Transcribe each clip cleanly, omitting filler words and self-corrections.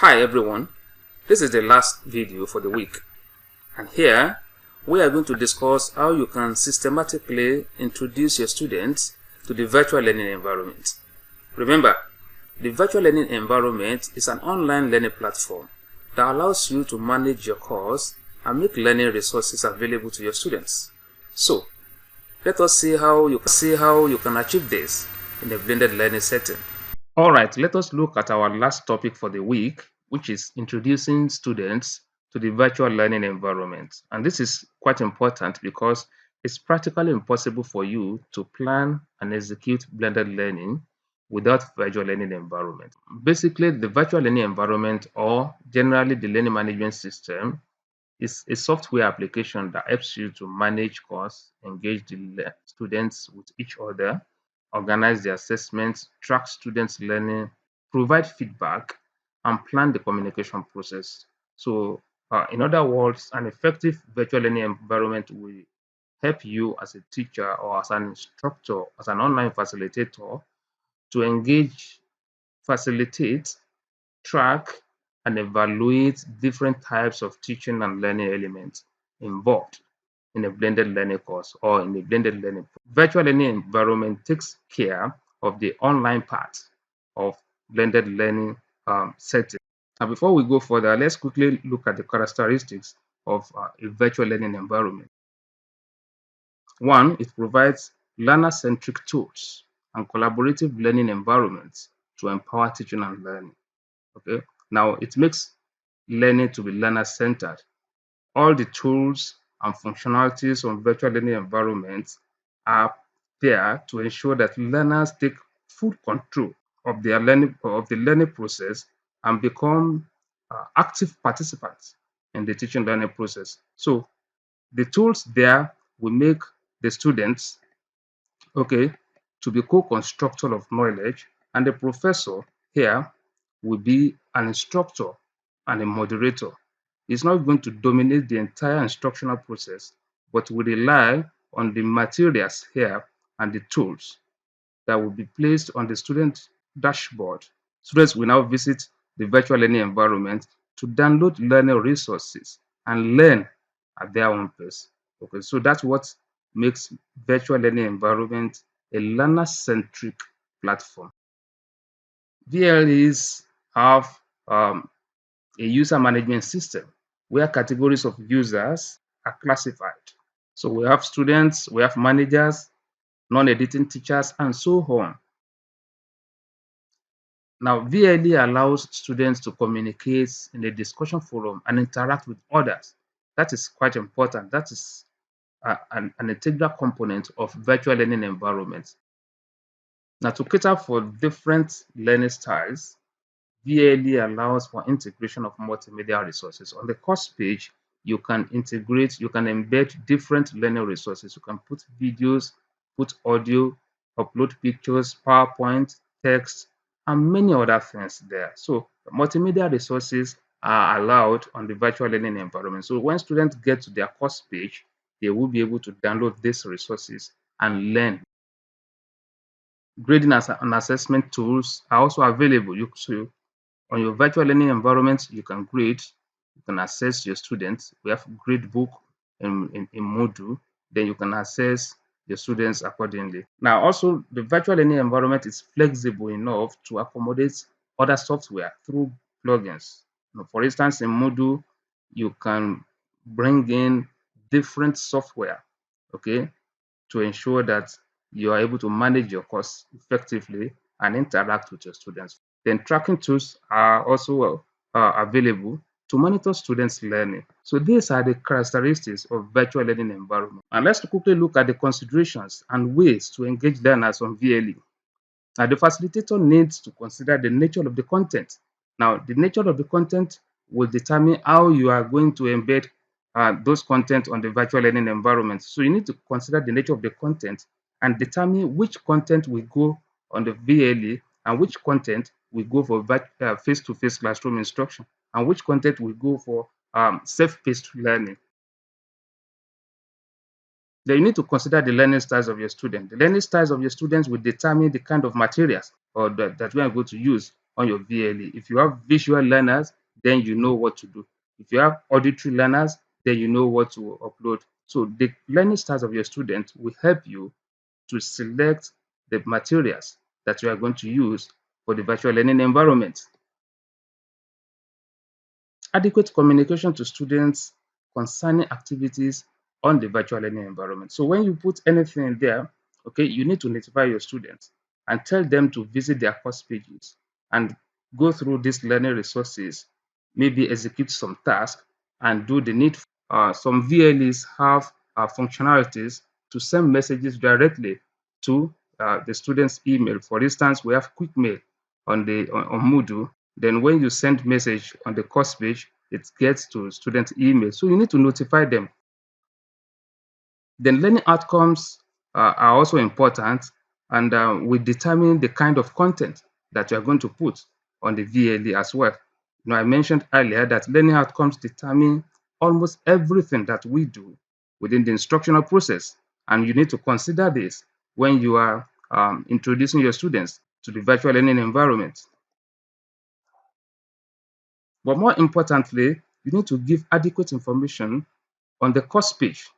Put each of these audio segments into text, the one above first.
Hi everyone, this is the last video for the week, and here we are going to discuss how you can systematically introduce your students to the virtual learning environment. Remember, the virtual learning environment is an online learning platform that allows you to manage your course and make learning resources available to your students. So, let us see how you can achieve this in a blended learning setting. Alright, let us look at our last topic for the week, which is introducing students to the virtual learning environment. And this is quite important because it's practically impossible for you to plan and execute blended learning without virtual learning environment. Basically, the virtual learning environment, or generally the learning management system, is a software application that helps you to manage course, engage the students with each other, organize the assessments, track students' learning, provide feedback, and plan the communication process. So, in other words, an effective virtual learning environment will help you as a teacher or as an instructor, as an online facilitator, to engage, facilitate, track, and evaluate different types of teaching and learning elements involved in a blended learning course or in a blended learning. Virtual learning environment takes care of the online part of blended learning setting. Now, before we go further, let's quickly look at the characteristics of a virtual learning environment. One, it provides learner-centric tools and collaborative learning environments to empower teaching and learning. Okay, now it makes learning to be learner-centered. All the tools and functionalities on virtual learning environments are there to ensure that learners take full control of their learning process and become active participants in the teaching learning process. So the tools there will make the students to be co-constructor of knowledge, and the professor here will be an instructor and a moderator. It's not going to dominate the entire instructional process, but will rely on the materials here and the tools that will be placed on the student dashboard. Students will now visit the virtual learning environment to download learning resources and learn at their own pace. Okay, so that's what makes virtual learning environment a learner-centric platform. VLEs have a user management system where categories of users are classified. So we have students, we have managers, non-editing teachers, and so on. Now, VLE allows students to communicate in a discussion forum and interact with others. That is quite important. That is an integral component of virtual learning environments. Now, to cater for different learning styles, VLE allows for integration of multimedia resources. On the course page, you can integrate, you can embed different learning resources. You can put videos, put audio, upload pictures, PowerPoint, text, and many other things there. So multimedia resources are allowed on the virtual learning environment. So when students get to their course page, they will be able to download these resources and learn. Grading and assessment tools are also available. On your virtual learning environment, you can grade, you can assess your students. We have gradebook in Moodle, then you can assess your students accordingly. Now, also, the virtual learning environment is flexible enough to accommodate other software through plugins. For instance, in Moodle, you can bring in different software, to ensure that you are able to manage your course effectively and interact with your students. Then tracking tools are also available to monitor students' learning. So these are the characteristics of virtual learning environment. And let's quickly look at the considerations and ways to engage learners on VLE. Now, the facilitator needs to consider the nature of the content. Now, the nature of the content will determine how you are going to embed those content on the virtual learning environment. So you need to consider the nature of the content and determine which content will go on the VLE and which content will go for face-to-face classroom instruction and which content will go for self-paced learning. Then you need to consider the learning styles of your student. The learning styles of your students will determine the kind of materials that we are going to use on your VLE. If you have visual learners, then you know what to do. If you have auditory learners, then you know what to upload. So the learning styles of your students will help you to select the materials that you are going to use for the virtual learning environment. Adequate communication to students concerning activities on the virtual learning environment. So when you put anything there, okay, you need to notify your students and tell them to visit their course pages and go through these learning resources, maybe execute some tasks and do the needful. Some VLEs have functionalities to send messages directly to the student's email. For instance, we have quick mail on Moodle. Then when you send message on the course page, it gets to student email. So you need to notify them. Then learning outcomes are also important, and we determine the kind of content that you are going to put on the VLE as well. I mentioned earlier that learning outcomes determine almost everything that we do within the instructional process, and you need to consider this when you are introducing your students to the virtual learning environment. But more importantly, you need to give adequate information on the course page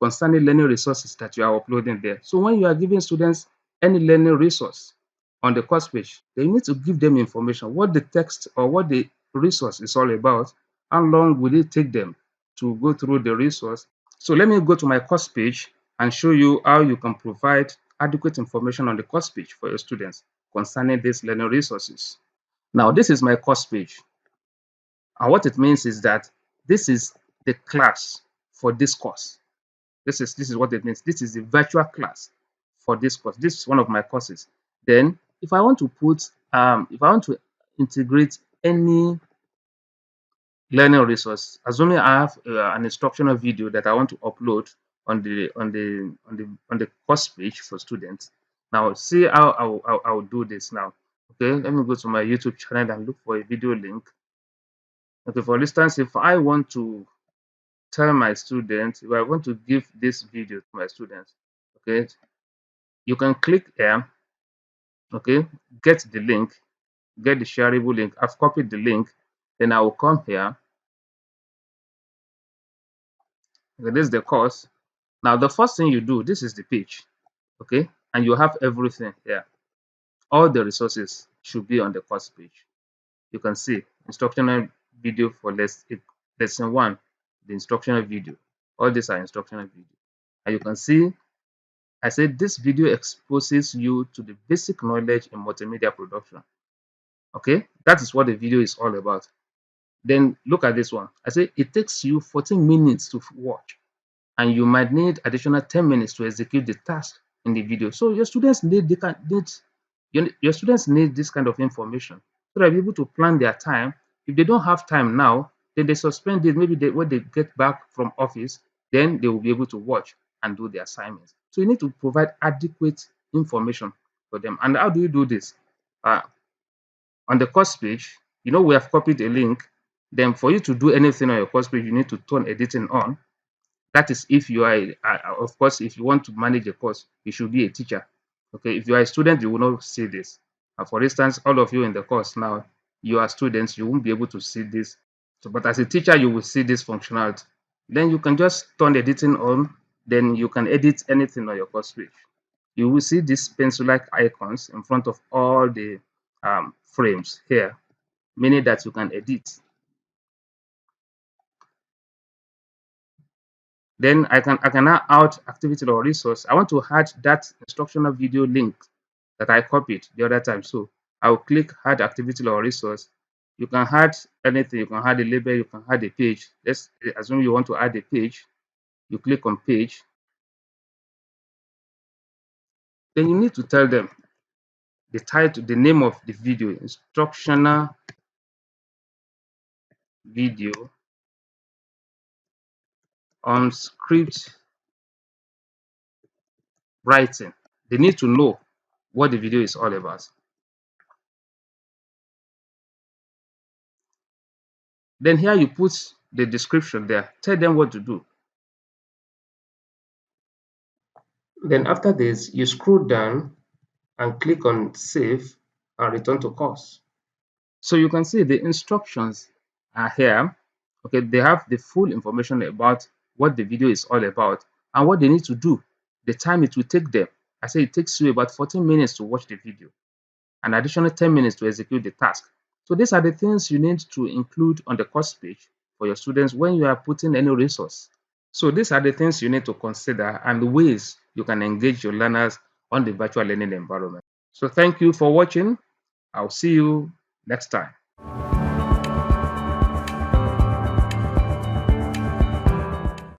concerning learning resources that you are uploading there. So when you are giving students any learning resource on the course page, they need to give them information, what the text or what the resource is all about, how long will it take them to go through the resource. So let me go to my course page and show you how you can provide adequate information on the course page for your students concerning these learning resources. Now, this is my course page. And what it means is that this is the class for this course. This is what it means. This is the virtual class for this course. This is one of my courses. Then, if I want to if I want to integrate any learning resource, assuming I have an instructional video that I want to upload on the course page for students. Now, see how I'll do this now. Okay, let me go to my YouTube channel and look for a video link. Okay, for instance, if I want to tell my students, if I want to give this video to my students, okay, you can click here, okay, get the link, get the shareable link. I've copied the link, then I will come here. Okay, this is the course. Now, the first thing you do, this is the page, okay, and you have everything here. All the resources should be on the course page. You can see instructional video for lesson 1, the instructional video. All these are instructional video. And you can see I said this video exposes you to the basic knowledge in multimedia production. Okay, that is what the video is all about. Then look at this one. I say it takes you 14 minutes to watch, and you might need additional 10 minutes to execute the task in the video. So your students your students need this kind of information so they're able to plan their time. If they don't have time now, then they suspend it. Maybe when they get back from office, then they will be able to watch and do the assignments. So you need to provide adequate information for them. And how do you do this? Uh, on the course page, we have copied a link. Then for you to do anything on your course page, you need to turn editing on. That is if you are, of course, if you want to manage a course, you should be a teacher. Okay, if you are a student, you will not see this. For instance, all of you in the course now, you are students, you won't be able to see this. So, but as a teacher, you will see this functionality. Then you can just turn editing on, then you can edit anything on your course page. You will see these pencil-like icons in front of all the frames here, meaning that you can edit. Then I can now add activity or resource. I want to add that instructional video link that I copied the other time. So I'll click add activity or resource. You can add anything. You can add a label. You can add a page. Let's assume you want to add a page. You click on page. Then you need to tell them the title, the name of the video, instructional video on script writing. They need to know what the video is all about. Then here you put the description there. Tell them what to do. Then after this, you scroll down and click on save and return to course. So you can see the instructions are here. Okay, they have the full information about what the video is all about and what they need to do, the time it will take them. I say it takes you about 14 minutes to watch the video, an additional 10 minutes to execute the task. So these are the things you need to include on the course page for your students when you are putting any resource. So these are the things you need to consider and the ways you can engage your learners on the virtual learning environment. So thank you for watching. I'll see you next time.